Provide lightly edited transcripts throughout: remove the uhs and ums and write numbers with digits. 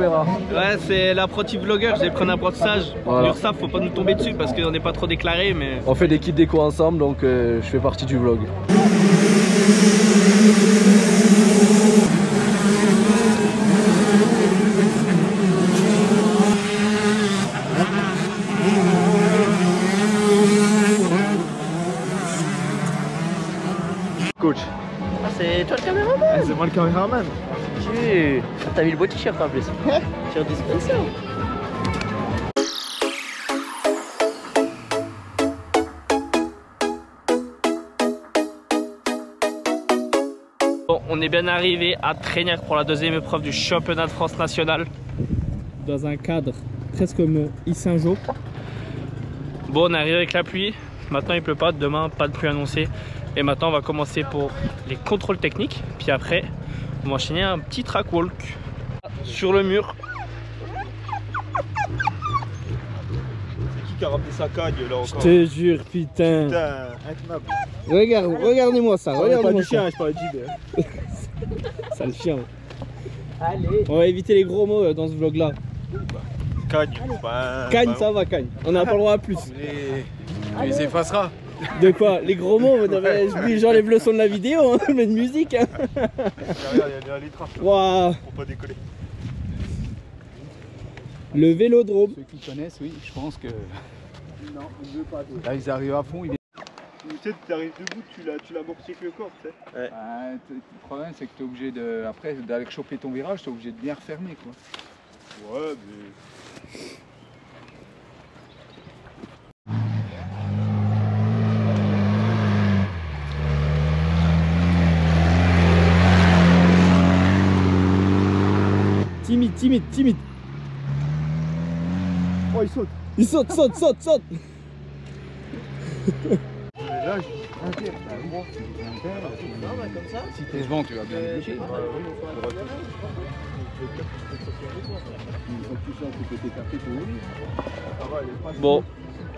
caméra. Ouais, c'est l'apprenti vlogueur, j'ai pris un apprentissage. Voilà. L'URSSAF, faut pas nous tomber dessus parce qu'on n'est pas trop déclaré, mais... On fait des kits déco ensemble, donc je fais partie du vlog. Coach. Ah, c'est toi le caméraman? Ah, c'est moi le caméraman. T'as mis le beau t-shirt en plus. T-shirt du sponsor. Bon, on est bien arrivé à Tréniac pour la deuxième épreuve du championnat de France national. Dans un cadre presque comme Saint-Jean. Bon, on est arrivé avec la pluie. Maintenant il pleut pas, demain pas de pluie annoncée. Et maintenant on va commencer pour les contrôles techniques. Puis après on va enchaîner un petit track walk sur le mur. C'est qui a ramené sa cagne là encore? Je te jure, putain. Putain, intenable. Regardez-moi ça, Pas du chien, je parlais du bébé. Ça le chien. Allez. On va éviter les gros mots dans ce vlog là. Cagne. Bah, Cagne, ça va, cagne. On n'a pas le droit à plus. Tu les effaceras. De quoi? Les gros mots, j'enlève le son de la vidéo, hein, mais de musique. Hein. Derrière, il y a les traces. Waouh. Pour pas décoller. Le vélodrome. Ceux qui connaissent, oui, je pense que. Non, il veut pas. Là, ils arrivent à fond. Tu sais, tu arrives debout, tu l'amortis avec le corps, tu sais. Ouais. Le problème, c'est que tu es obligé de. Après, d'aller choper ton virage, tu es obligé de bien refermer, quoi. Ouais, mais. Timide. Oh, il saute. Il saute. Là, Comme ça. Si t'es devant, tu vas bien le bouger. Bon,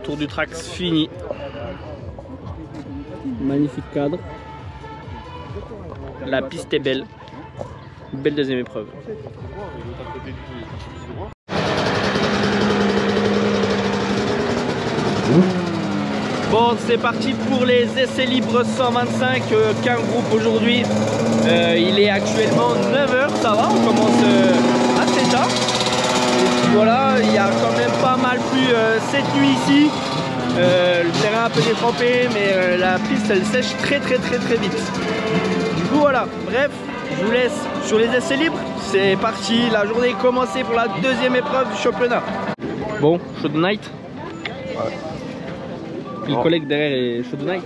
tour du track fini. Magnifique cadre. La piste est belle. Belle deuxième épreuve. Bon, c'est parti pour les essais libres 125 qu'un groupe aujourd'hui. Il est actuellement 9h, ça va, on commence assez tard. Et puis voilà, il y a quand même pas mal plu cette nuit ici. Le terrain un peu détrempé, mais la piste elle sèche très vite. Du coup voilà, bref, je vous laisse sur les essais libres. C'est parti, la journée est commencée pour la deuxième épreuve du championnat. Bon, Show the Night. Ouais. Le collègue derrière est Show the Night.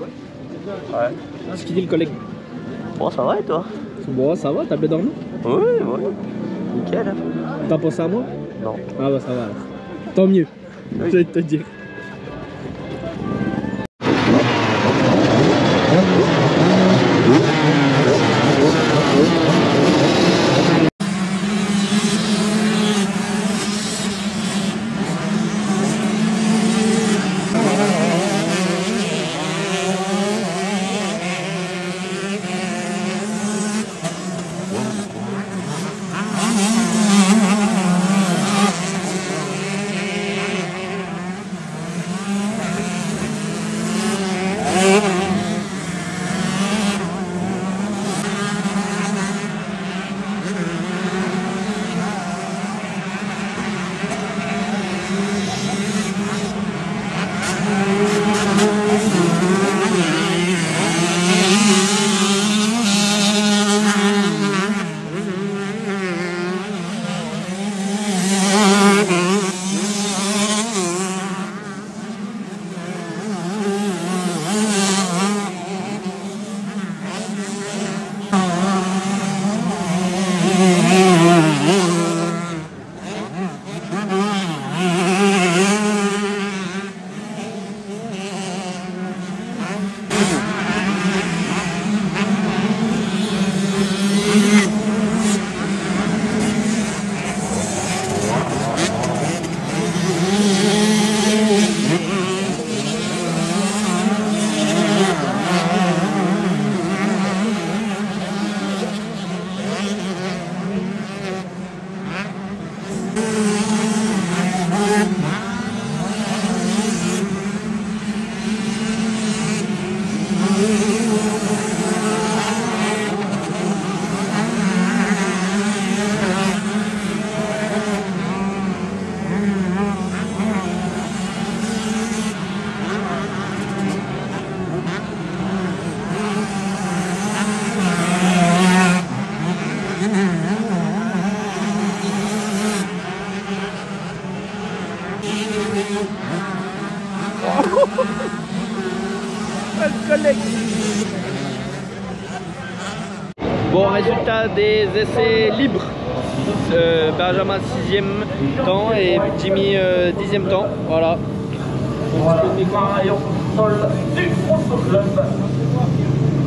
Ouais. Ce qu'il dit le collègue. Bon, ça va et toi? Bon, ça va, t'as bien dormi? Oui. Nickel. T'as pensé à moi? Non. Ah bah ça va. Tant mieux, Oui. je vais te dire. Bon, résultat des essais libres. Benjamin 6e temps et Jimmy 10e temps. Voilà.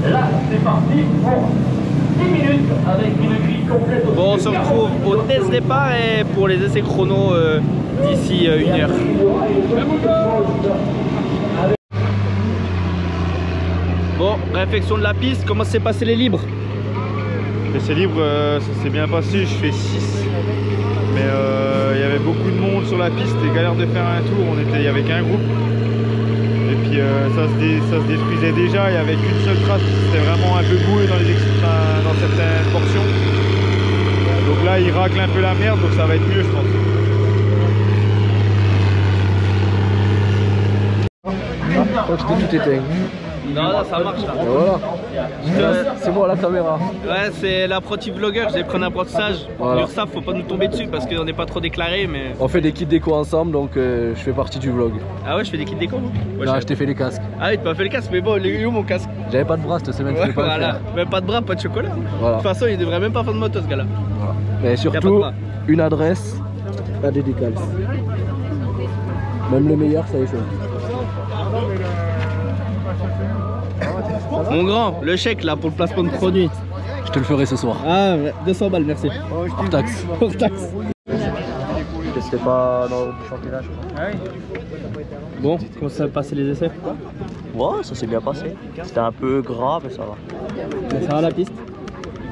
Là, c'est parti pour 10 minutes avec une grille complète. Bon, on se retrouve au test départ et pour les essais chrono d'ici 1 heure. Bon, réflexion de la piste, comment s'est passé les libres? L'essai libre, ça s'est bien passé, je fais 6. Mais il y avait beaucoup de monde sur la piste, c'était galère de faire un tour, il y avait qu'un groupe. Et puis ça se détruisait déjà, il n'y avait qu'une seule trace, c'était vraiment un peu boueux dans certaines portions. Donc là il racle un peu la merde, donc ça va être mieux je pense. Je crois que tout éteint. Non, là, ça marche là. Et voilà. C'est moi la caméra. Ouais, c'est l'apprenti vlogueur, j'ai pris un apprentissage. Voilà. L'URSSAF, faut pas nous tomber dessus parce qu'on n'est pas trop déclaré, mais. On fait des kits déco ensemble, donc je fais partie du vlog. Ah ouais, je fais des kits déco. Ouais, Non, je t'ai fait les casques. Ah oui, tu m'as fait le casque, mais bon, il est où mon casque? J'avais pas de bras cette semaine, je Ouais, pouvais pas le voilà. faire. Mais pas de bras, pas de chocolat. Voilà. De toute façon, il devrait même pas faire de moto ce gars-là. Voilà. Mais Y a pas de surtout, bras. une adresse, la dédicace. Même le meilleur, ça échoue. Mon grand, le chèque là pour le placement de produit. Je te le ferai ce soir. Ah, 200 balles, merci. Hors taxe. Hors taxe. C'était pas dans le championnat, je crois. Bon, comment ça va passer les essais? Ouais, ça s'est bien passé. C'était un peu gras, mais ça va. Mais ça va la piste?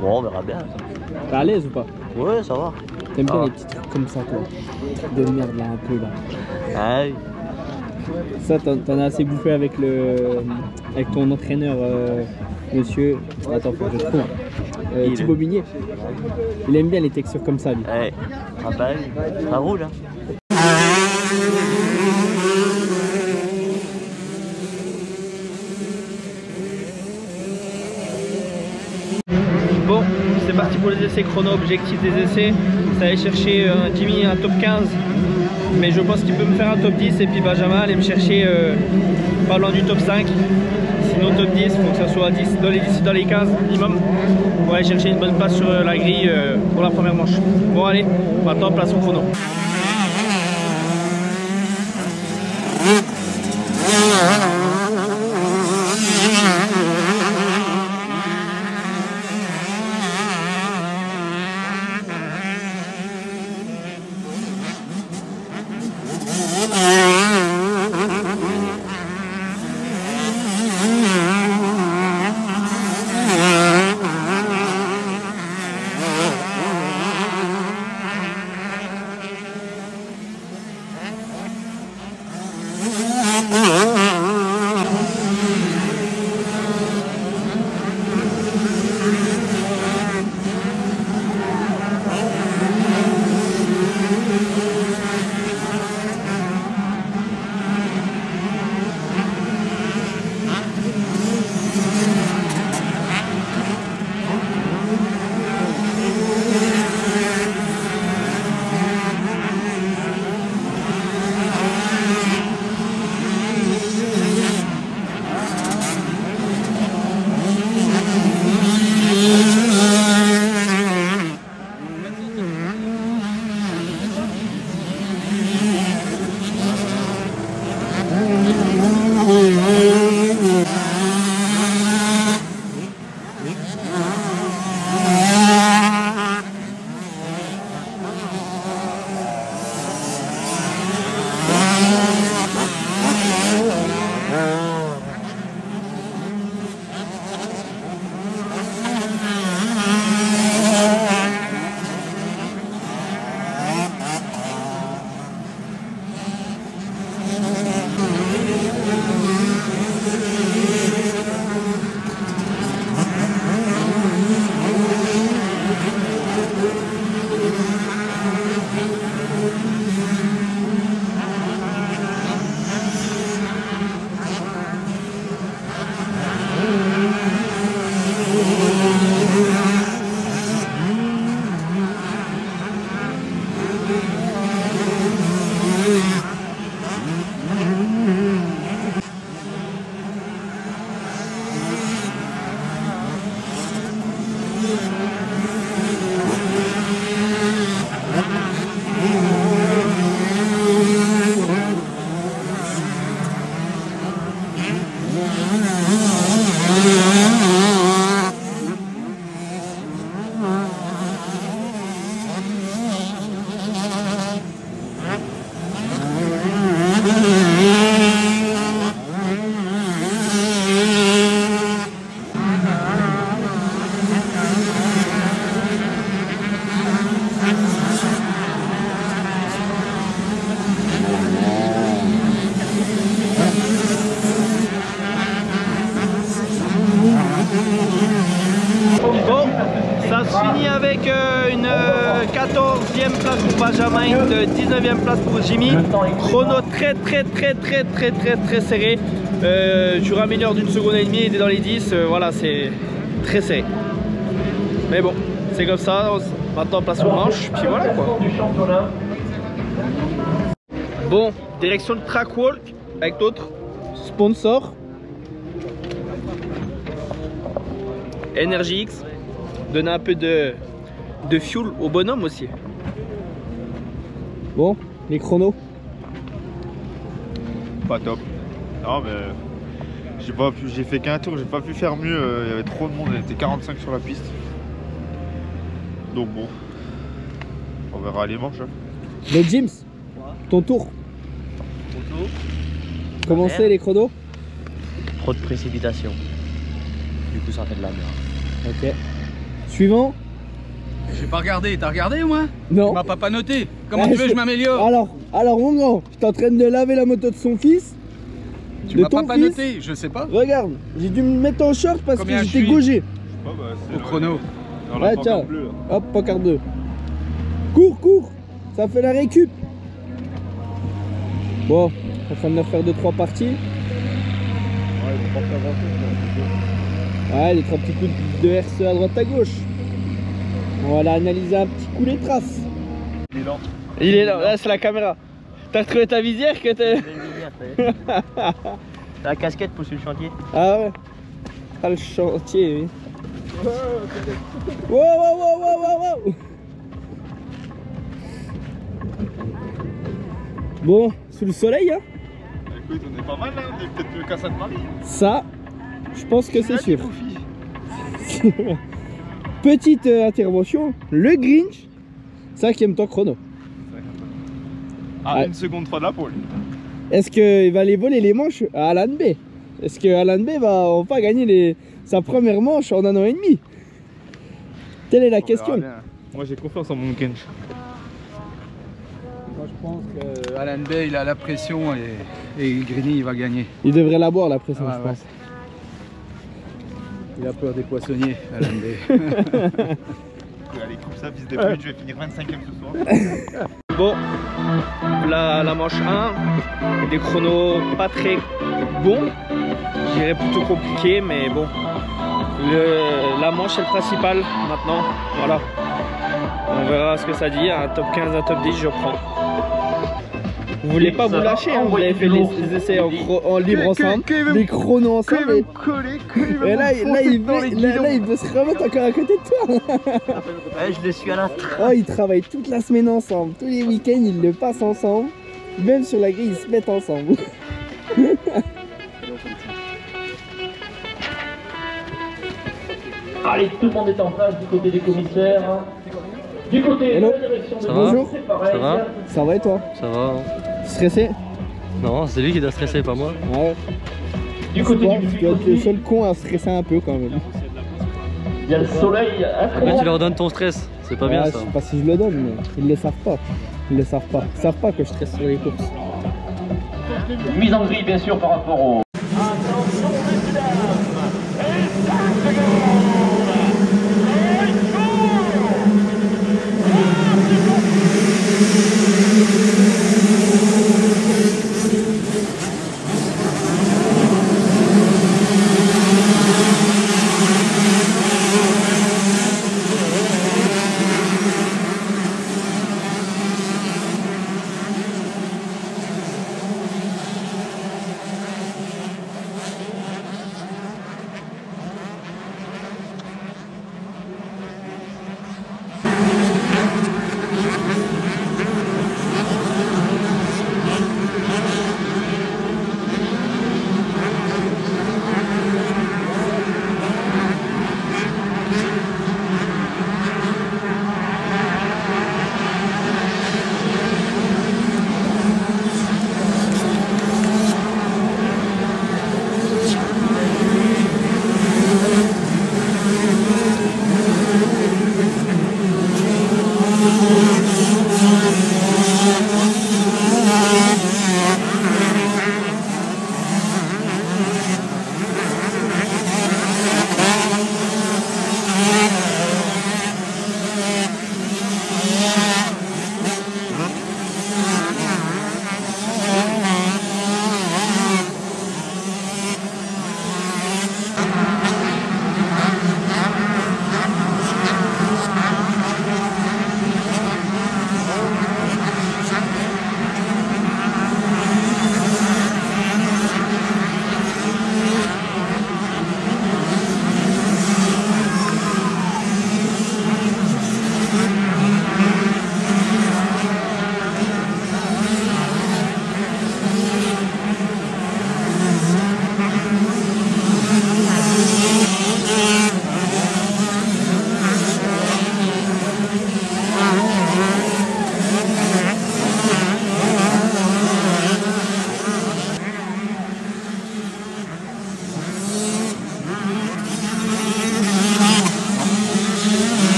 Bon, on verra bien. T'es à l'aise ou pas? Ouais, ça va. T'aimes bien Ah. les petits trucs comme ça, toi? De merde là, un peu là. Ah oui. Ça, t'en as assez bouffé avec ton entraîneur, monsieur. Attends, faut que je trouve. Thibaut Bignet. Il aime bien les textures comme ça, lui. Ouais. Ah bah oui, ça roule hein. Bon, c'est parti pour les essais chrono, objectif des essais. Ça allait chercher Jimmy un top 15. Mais je pense qu'il peut me faire un top 10 et puis Benjamin allait me chercher pas loin du top 5. Sinon top 10, il faut que ça soit 10, dans les 10 dans les 15 minimum. Pour aller chercher une bonne place sur la grille pour la première manche. Bon allez, maintenant place au chrono. Benjamin de 19e place pour Jimmy. Chrono très serré. Tu raméliores d'une seconde et demie et t'es dans les 10. Voilà, c'est très serré. Mais bon, c'est comme ça. Maintenant, place aux manches. Puis voilà quoi. Bon, direction de track walk avec d'autres sponsors. Energy X. Donner un peu de fuel au bonhomme aussi. Bon, les chronos. Pas top. Non mais j'ai fait qu'un tour, j'ai pas pu faire mieux, il y avait trop de monde, il était 45 sur la piste. Donc bon, on verra les manches. Hein. Le James, ton tour. Comment c'est les chronos? Trop de précipitation. Du coup, ça fait de la merde. Ok. Suivant. J'ai pas regardé, t'as regardé moi? Non. Tu m'as pas noté. Comment tu veux que je m'améliore? Alors mon grand, je suis en train de laver la moto de son fils. Tu m'as pas noté, je sais pas. Regarde, j'ai dû me mettre en short parce Combien que je j'étais suis gaugé. Au chrono. Ouais, tiens. Hop, pancarte 2. Cours, ça fait la récup. Bon, on est en train de faire 2-3 parties. Ouais, les 3 petits coups de RCE à droite à gauche. On va aller analyser un petit coup les traces. Il est là, c'est la caméra. T'as retrouvé ta visière que t'es... La casquette pour sur le chantier. Ah ouais. Ah le chantier, oui. Wow. Bon, sous le soleil, hein. Écoute, on est pas mal là, on est peut-être le Casa de Paris. Ça, je pense que c'est sûr. Petite intervention, le Grinch, 5e temps chrono. Ah, 1 seconde 3 de la pole. Est-ce qu'il va aller voler les manches à Alan B? Est-ce que Alan B va pas gagner sa première manche en 1 an et demi? Telle est la question. Moi j'ai confiance en mon Grinch. Moi je pense que Alan Bay il a la pression et Grigny il va gagner. Il devrait la boire la pression, Ah, je ouais. pense. Il a peur des poissonniers, Alan Bay. Allez, coupe ça, fils de pute, je vais finir 25e ce soir. Bon, la manche 1, des chronos pas très bons, je dirais plutôt compliqué, mais bon, la manche est le principal maintenant, voilà. On verra ce que ça dit, un top 15, un top 10, je prends. Vous voulez pas vous lâcher, hein, vous avez fait les essais en libre ensemble, les chronos ensemble, et là il veut se remettre encore à côté de toi. Ouais, je le suis à la trappe. Oh, ils travaillent toute la semaine ensemble, tous les week-ends ils le passent ensemble, même sur la grille ils se mettent ensemble. Allez, tout le monde est en place du côté des commissaires. Du côté Hello. de la direction de Bonjour. c'est pareil. Ça va? Ça va et toi? Ça va. Stressé? Non, c'est lui qui doit stresser, pas moi. Ouais. Du côté Ouais, du tu dois être le seul con à stresser un peu quand même. il y a le soleil Après, tu incroyable. leur donnes ton stress. C'est pas bien Ouais, ça. je sais pas si je le donne, mais ils le savent pas. Ils le savent pas. Ils savent pas que je stresse sur les courses. Mise en grille, bien sûr, par rapport au.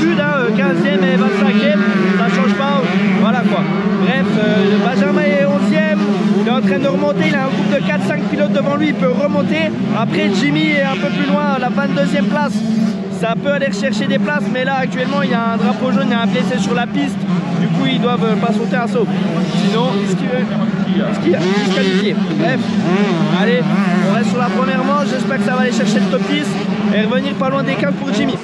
d'habitude, hein, 15e et 25e, ça change pas, voilà quoi. Bref, Benjamin est 11e, il est en train de remonter, il a un groupe de 4-5 pilotes devant lui, il peut remonter. Après Jimmy est un peu plus loin, à la 22e place, ça peut aller chercher des places, mais là actuellement il y a un drapeau jaune, il y a un blessé sur la piste, du coup ils doivent pas sauter un saut, sinon ils se disqualifient. Bref, allez, on reste sur la première manche, j'espère que ça va aller chercher le top 10 et revenir pas loin des 15 pour Jimmy.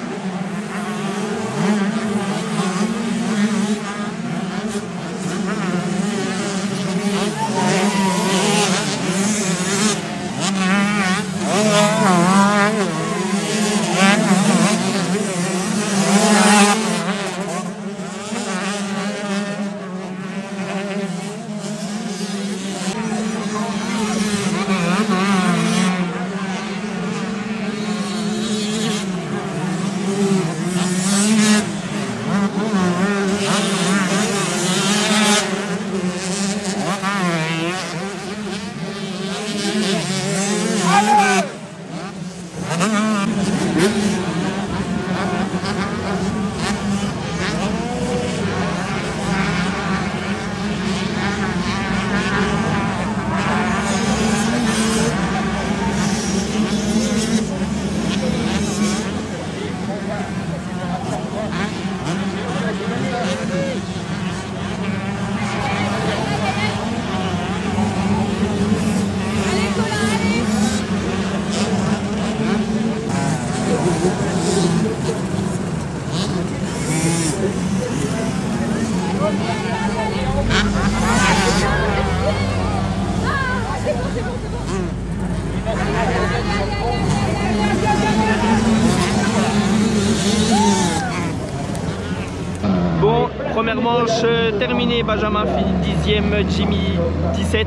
Bon, première manche terminée, Benjamin finit 10e, Jimmy 17.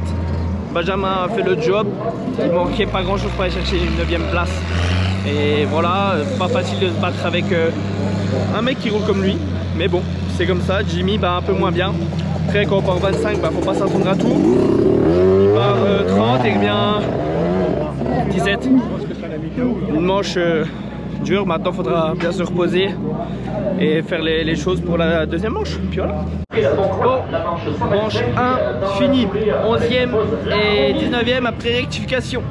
Benjamin a fait le job, il manquait pas grand chose pour aller chercher une 9e place. Et voilà, pas facile de se battre avec un mec qui roule comme lui. Mais bon, c'est comme ça, Jimmy un peu moins bien. Après quand on part 25, faut pas s'attendre à tout. Il part 30 et bien 17. Une manche dure, maintenant faudra bien se reposer et faire les choses pour la deuxième manche. Puis voilà. Bon, manche 1 finie, 11e et 19e après rectification.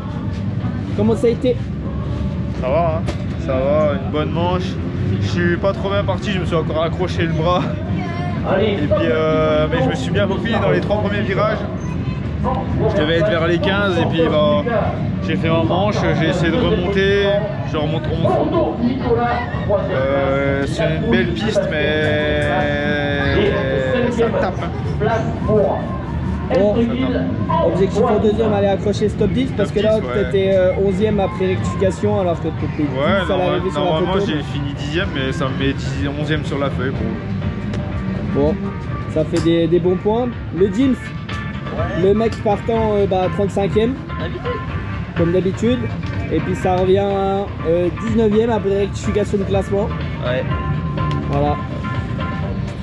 Comment ça a été? Ça va, hein, ça va, une bonne manche. Je suis pas trop bien parti, je me suis encore accroché le bras. Et puis, mais je me suis bien faufilé dans les 3 premiers virages. Je devais être vers les 15 et puis j'ai fait ma manche, j'ai essayé de remonter, je remonte 11. C'est une belle piste mais ça tape. Bon, objectif en deuxième, aller accrocher ce top 10 parce que là tu étais 11e après rectification alors que tu étais 10 à l'arrivée sur la photo. Normalement j'ai fini 10e mais ça me met 11e sur la feuille. Bon, ça fait des bons points. Le James, le mec partant 35e comme d'habitude et puis ça revient à 19e après rectification de classement. Ouais. Voilà.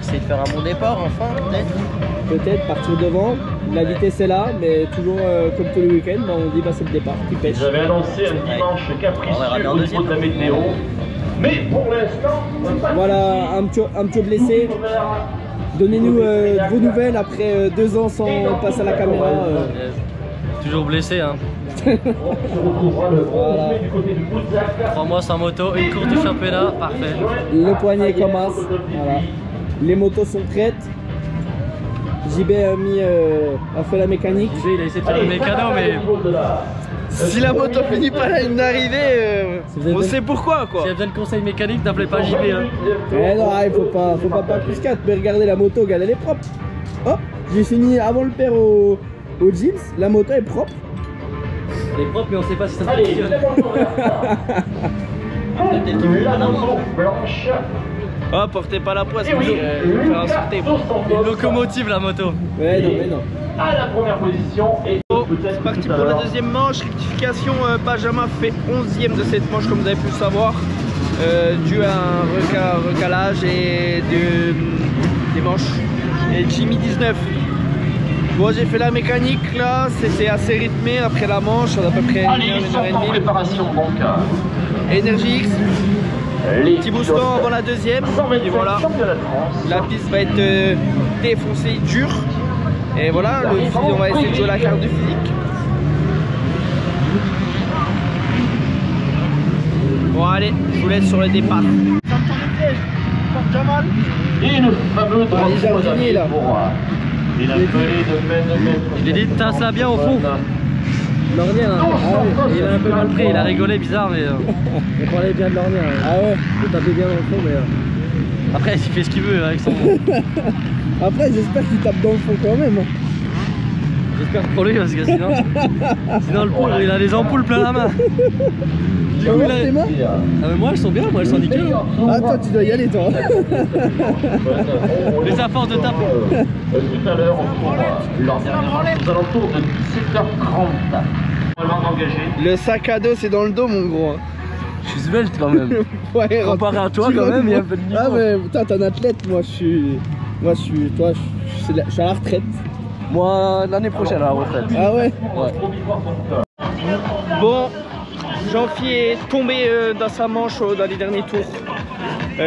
Essayer de faire un bon départ enfin peut-être. Peut-être partir devant, la vitesse est là, mais toujours comme tous les week-ends, on dit c'est le départ qui pêche. J'avais annoncé un dimanche capricieux au niveau de la météo, mais pour l'instant... Voilà, un petit blessé. Donnez-nous vos nouvelles après 2 ans sans passer à la caméra. Toujours blessé hein. Voilà. 3 mois sans moto, une course de championnat, parfait. Le poignet commence. Voilà. Les motos sont prêtes. JB a fait la mécanique. JB il a essayé de faire le mécano mais... Si la moto finit pas la ligne d'arrivée, on sait pourquoi quoi. S'il y a besoin de conseils mécaniques, n'appelez pas JB hein. Eh non, il faut pas plus 4, mais regardez la moto, elle est propre. Hop, j'ai fini avant le père au jeans, la moto est propre. Elle est propre mais on sait pas si ça fonctionne. La moto blanche. Oh, portez pas la poisse, je vais faire insulter. Une locomotive la moto. Ouais, non, mais non. À la première position et C'est parti pour la deuxième manche, rectification. Benjamin fait 11e de cette manche comme vous avez pu le savoir, dû à un recalage et des manches. Et Jimmy 19. Bon, j'ai fait la mécanique là, c'était assez rythmé après la manche, à peu près 1 heure et demie. préparation donc. Énergie X. Les Petit boostant avant la deuxième. Et voilà, la piste va être défoncée, dure. Et voilà, on va essayer de jouer la carte du physique. Bon allez, je vous laisse sur le départ. Et le fameux drapeau d'Amiens pour une appelée de main. Je l'ai dit, tasse là bien au fond. L'ornière, hein. Il a un peu mal pris, il a rigolé bizarre, mais. On parlait bien de l'ornière. Ah ouais. Il tapait bien dans le fond, mais. Après, il fait ce qu'il veut avec son. Après, j'espère qu'il tape dans le fond quand même. J'espère pour lui, parce que sinon le pauvre, il a des ampoules plein la main. Du coup, tes mains Ah, mais moi, elles sont bien, moi, elles sont nickel. Ah, toi, tu dois y aller, toi. Les efforts de taper. Tout à l'heure, lors des alentours de 17h30. Engagé. Le sac à dos, c'est dans le dos, mon gros. Je suis svelte quand même. Ouais, comparé à toi, quand même, il y a un peu de niveau. Ah, mais putain, t'es un athlète, moi, je suis à la retraite. Moi, l'année prochaine, à la retraite. Ah ouais? Bon, Jean-Phi est tombé dans sa manche dans les derniers tours,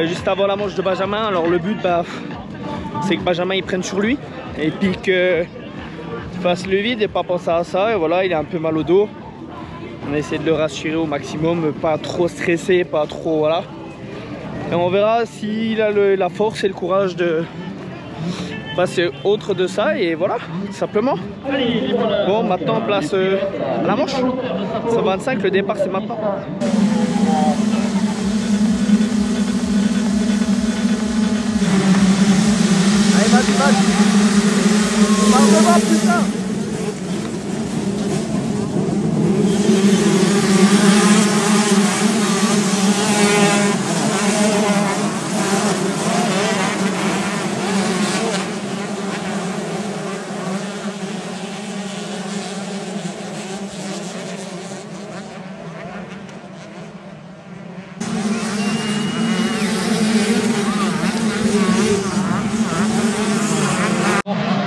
juste avant la manche de Benjamin. Alors le but, c'est que Benjamin il prenne sur lui et puis qu'il fasse le vide et pas penser à ça. Et voilà, il a un peu mal au dos. On essaie de le rassurer au maximum, pas trop stressé, pas trop, voilà. Et on verra s'il a la force et le courage de passer autre de ça, et voilà, tout simplement. Bon, maintenant place à la manche. 125, le départ c'est maintenant. Allez, vas-y. Parle devant, putain.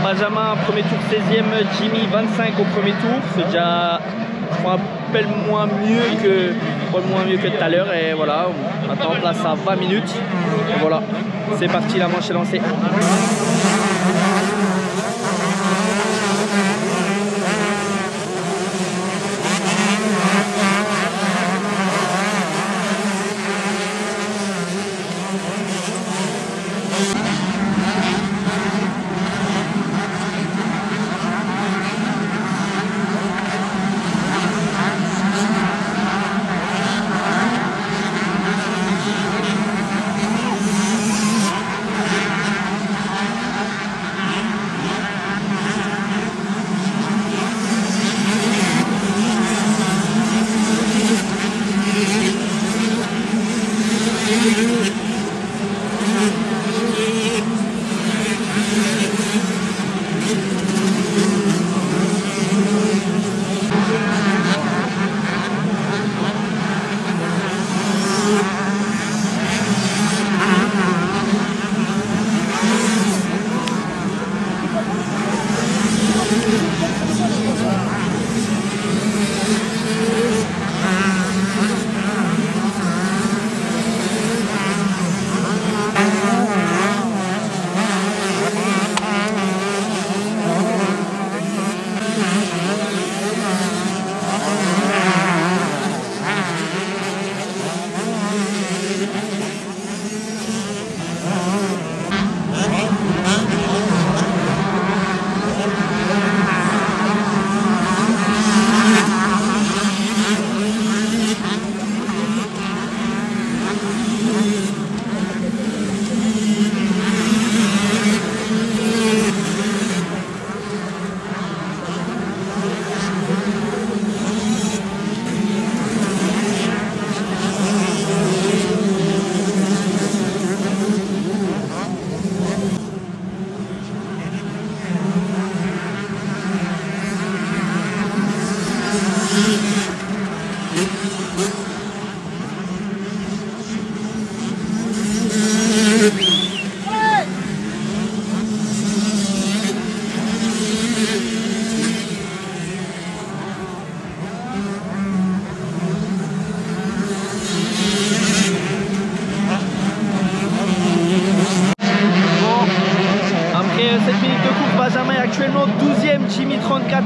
Benjamin, premier tour 16e, Jimmy 25 au premier tour. C'est déjà, je me rappelle moins mieux que tout à l'heure. Et voilà, maintenant place à 20 minutes. Et voilà, c'est parti, la manche est lancée.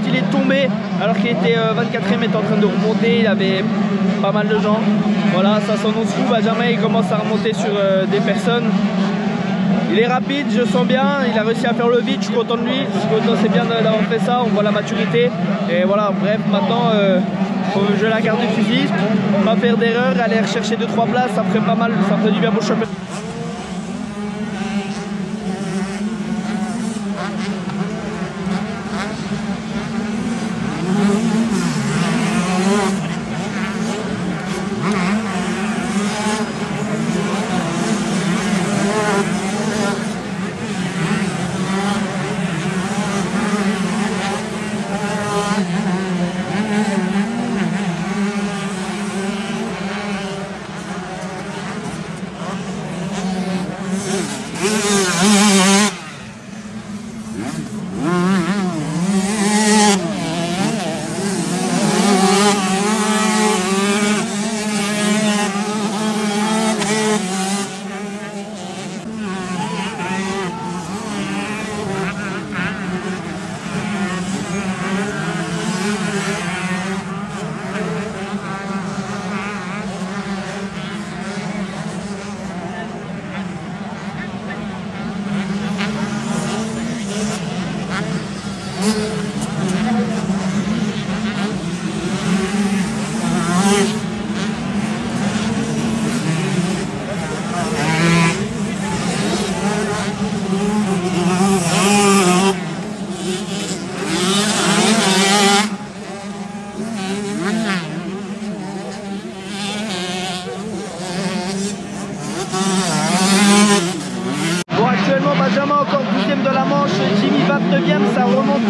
il est tombé alors qu'il était 24e, était en train de remonter, il avait pas mal de gens. Voilà, ça s'annonce fou. Benjamin il commence à remonter sur des personnes. Il est rapide, je sens bien, il a réussi à faire le vide, je suis content de lui. C'est bien d'avoir fait ça, on voit la maturité. Et voilà, bref, maintenant je la garde du physique, pas faire d'erreur, aller rechercher 2-3 places, ça ferait pas mal, ça ferait du bien pour le championnat.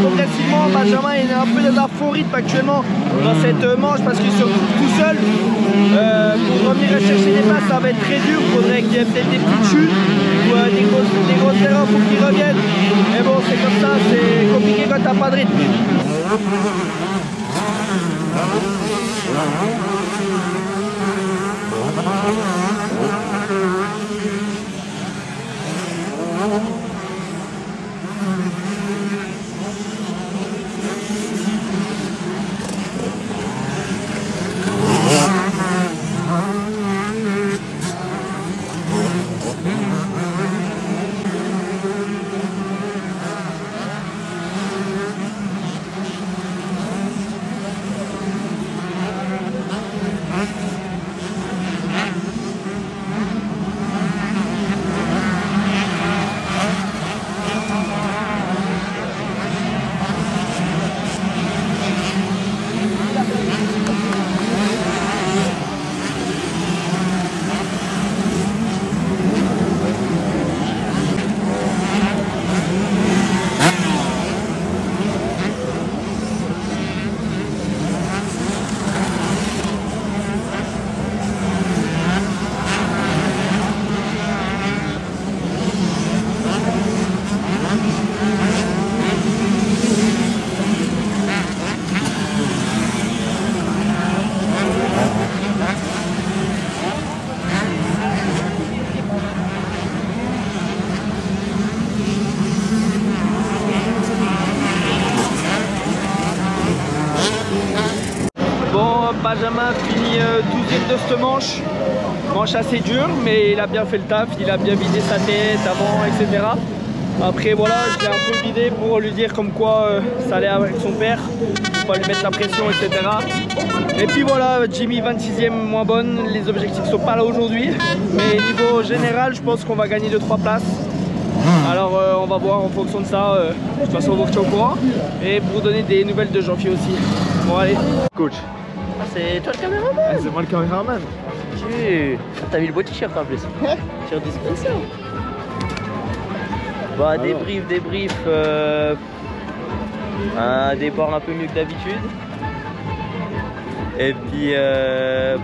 progressivement. Benjamin est un peu dans un faux rythme actuellement dans cette manche parce qu'il se retrouve tout seul. Pour revenir à chercher des places, ça va être très dur. Il faudrait qu'il y ait peut-être des petites chutes ou des grosses erreurs pour qu'il revienne. Mais bon, c'est comme ça, c'est compliqué quand t'as pas de rythme. Benjamin finit 12e de cette manche. Manche assez dure, mais il a bien fait le taf, il a bien vidé sa tête avant, etc. Après voilà, je l'ai un peu vidé pour lui dire comme quoi ça allait avec son père, pour pas lui mettre la pression, etc. Et puis voilà, Jimmy 26e moins bonne, les objectifs sont pas là aujourd'hui. Mais niveau général, je pense qu'on va gagner 2-3 places. Alors on va voir en fonction de ça, de toute façon on vous retient au courant. Et pour donner des nouvelles de Jean-Philippe aussi. Bon allez, coach. C'est toi le caméraman? C'est moi le caméraman. T'as mis le beau t-shirt en plus. Sur du sponsor. Bah débrief. Un départ un peu mieux que d'habitude. Et puis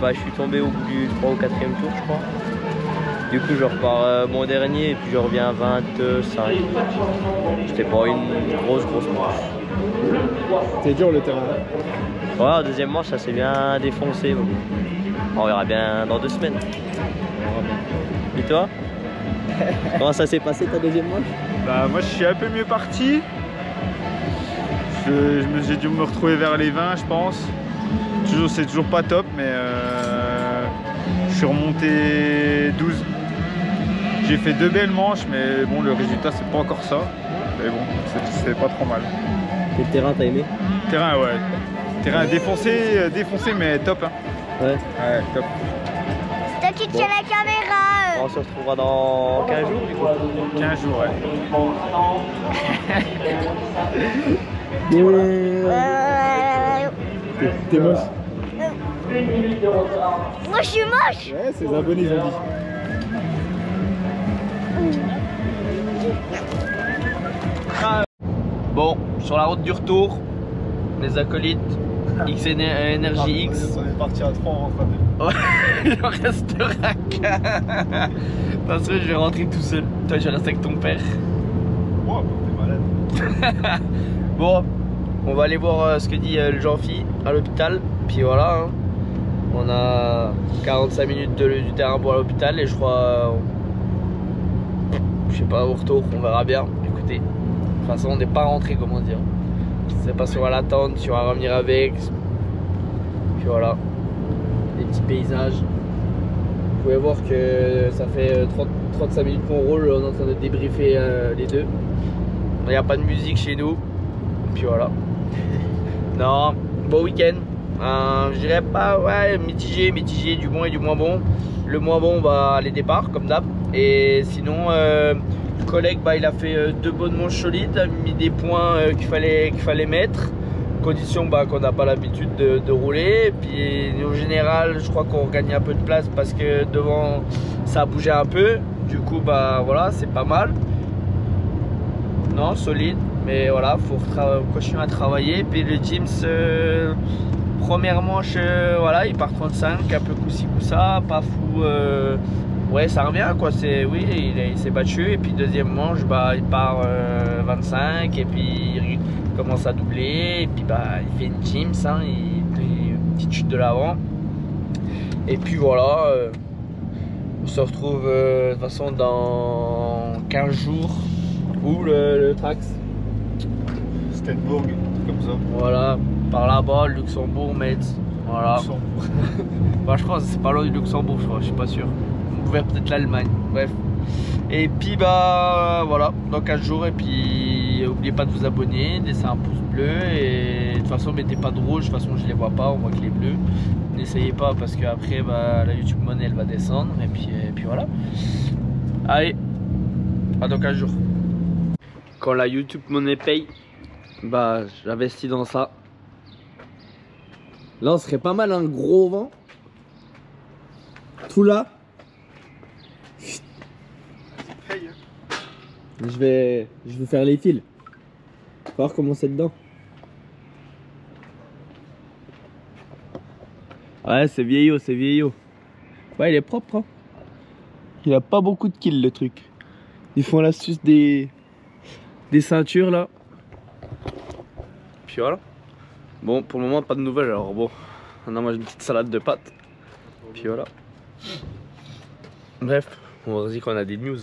bah, je suis tombé au bout du 3 ou 4e tour je crois. Du coup je repars mon dernier et puis je reviens à 25. C'était pas une grosse manche. C'est dur le terrain. Ouais, en deuxième manche ça s'est bien défoncé. On verra bien dans 2 semaines. Et toi? Comment ça s'est passé ta deuxième manche? Bah moi je suis un peu mieux parti. J'ai dû me retrouver vers les 20, je pense. C'est toujours pas top, mais je suis remonté 12. J'ai fait 2 belles manches, mais bon, le résultat, c'est pas encore ça. Mais bon, c'est pas trop mal. Et le terrain, t'as aimé? Terrain, ouais. Terrain défoncé, mais top. Hein. Ouais. Ouais, top. Toi, tu tiens la caméra. On se retrouvera dans 15 jours, du coup. 15 jours, ouais. T'es moche. Moi, je suis moche. Ouais, ses abonnés, ils ont dit. Bon, sur la route du retour, les acolytes X Energy X. On est parti à 3 en rentrant. Il en restera qu'un. Parce que je vais rentrer tout seul. Toi, je vais rester avec ton père. Wow, t'es malade. Bon, on va aller voir ce que dit le Jean-Phi à l'hôpital. Puis voilà, hein. On a 45 minutes du terrain pour l'hôpital et je crois, je sais pas, au retour, on verra bien. Écoutez, de toute façon, on n'est pas rentré, comment dire. Je sais pas si on va l'attendre, si on va revenir avec. Puis voilà, des petits paysages. Vous pouvez voir que ça fait 35 minutes qu'on roule, on est en train de débriefer les deux. Il n'y a pas de musique chez nous. Puis voilà. Non, beau week-end. Je dirais pas, ouais, mitigé, du bon et du moins bon. Le moins bon, bah, les départs, comme d'hab. Et sinon, le collègue, bah, il a fait 2 bonnes manches solides, a mis des points qu'il fallait mettre. Condition bah, qu'on n'a pas l'habitude de rouler. Et puis, au général, je crois qu'on gagne un peu de place parce que devant, ça a bougé un peu. Du coup, bah, voilà, c'est pas mal. Non, solide. Mais voilà, faut continuer à travailler. Puis le James, première manche, voilà, il part 35, un peu coup-ci, coup-ça, pas fou. Ouais, ça revient quoi. Oui, il s'est battu. Et puis deuxième manche, bah, il part 25 et puis il commence à doubler. Et puis bah, il fait une James, hein, il fait une petite chute de l'avant. Et puis voilà, on se retrouve de toute façon dans 15 jours. Où le Trax? Stenbourg, comme ça. Voilà, par là-bas, Luxembourg, Metz. Voilà. Luxembourg. Bah, je crois que c'est pas loin du Luxembourg, je suis pas sûr. On pouvait peut-être l'Allemagne, bref. Et puis bah voilà, dans 15 jours. Et puis n'oubliez pas de vous abonner, laissez un pouce bleu. Et de toute façon, mettez pas de rouge, de toute façon, je les vois pas, on voit que les bleus. N'essayez pas parce qu'après, bah, la YouTube Money elle va descendre. Et puis voilà. Allez, à dans 15 jours. Quand la YouTube Money paye, bah j'investis dans ça. Là, on serait pas mal un gros vent. Tout là. Je vais faire les fils. Faut voir comment c'est dedans. Ouais, c'est vieillot, c'est vieillot. Ouais, il est propre, hein. Il a pas beaucoup de kills, le truc. Ils font l'astuce des ceintures, là. Puis voilà. Bon, pour le moment, pas de nouvelles. Alors bon, on a mangé une petite salade de pâtes. Puis voilà. Bref, on va dire qu'on a des news.